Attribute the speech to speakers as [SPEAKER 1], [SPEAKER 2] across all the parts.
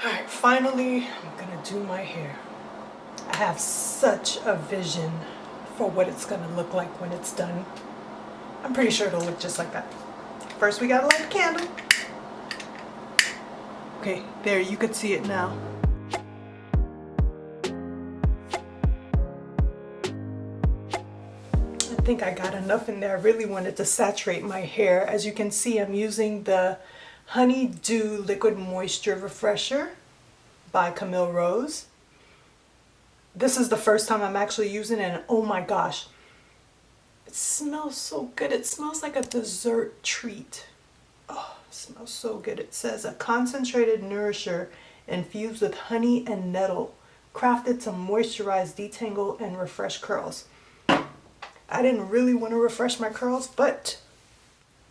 [SPEAKER 1] Alright, finally I'm gonna do my hair. I have such a vision for what it's gonna look like when it's done. I'm pretty sure it'll look just like that. First we gotta light a candle. Okay, there, you could see it now. I think I got enough in there. I really wanted to saturate my hair. As you can see, I'm using the Honey Dew Liquid Moisture Refresher by Camille Rose. This is the first time I'm actually using it, and oh my gosh, it smells so good. It smells like a dessert treat. Oh, it smells so good. It says a concentrated nourisher infused with honey and nettle, crafted to moisturize, detangle, and refresh curls. I didn't really want to refresh my curls, but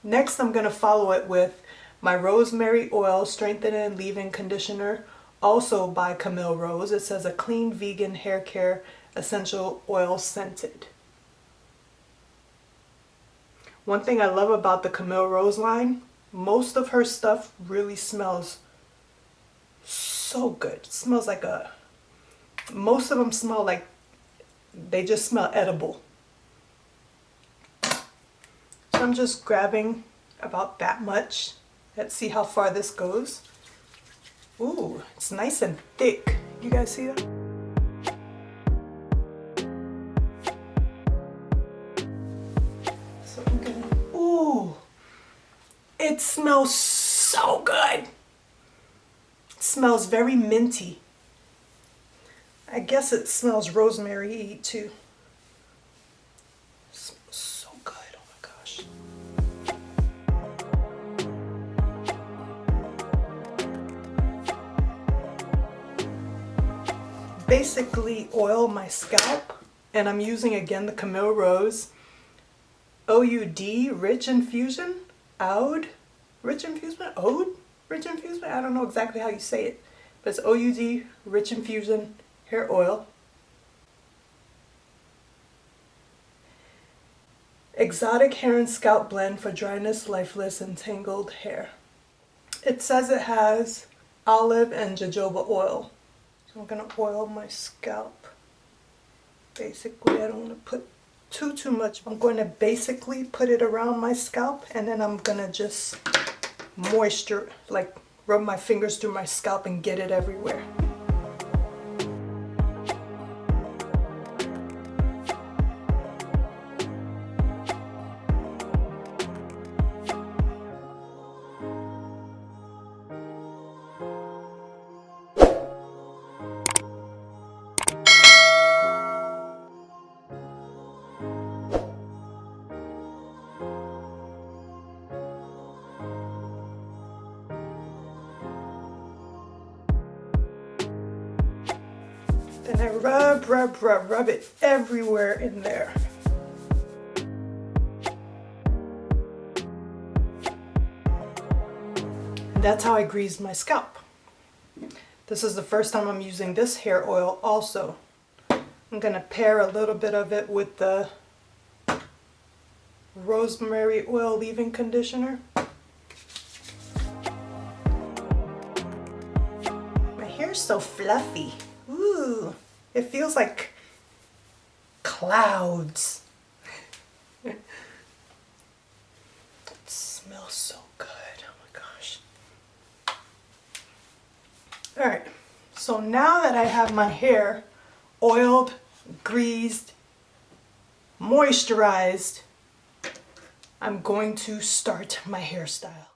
[SPEAKER 1] next I'm going to follow it with my Rosemary Oil Strengthen and Leave-In Conditioner, also by Camille Rose. It says a clean vegan hair care essential oil scented. One thing I love about the Camille Rose line, most of her stuff really smells so good. It smells like most of them smell like they just smell edible. So I'm just grabbing about that much. Let's see how far this goes. Ooh, it's nice and thick. You guys see that? So I'm gonna, ooh, it smells so good. It smells very minty. I guess it smells rosemary-y too. It smells so good, oh my gosh. Basically oil my scalp, and I'm using again the Camille Rose OUD Rich Infusion, Ode Rich Infusion, Ode Rich Infusion, I don't know exactly how you say it, but it's OUD Rich Infusion Hair Oil. Exotic Hair and Scalp Blend for dryness, lifeless, and tangled hair. It says it has olive and jojoba oil. So I'm going to oil my scalp. Basically, I don't want to put too much. I'm going to basically put it around my scalp, and then I'm going to just rub my fingers through my scalp and get it everywhere. Then I rub it everywhere in there. And that's how I grease my scalp. This is the first time I'm using this hair oil also. I'm going to pair a little bit of it with the Rosemary Oil Leave-In Conditioner. My hair's so fluffy. Ooh, it feels like clouds. It smells so good. Oh my gosh. Alright, so now that I have my hair oiled, greased, moisturized, I'm going to start my hairstyle.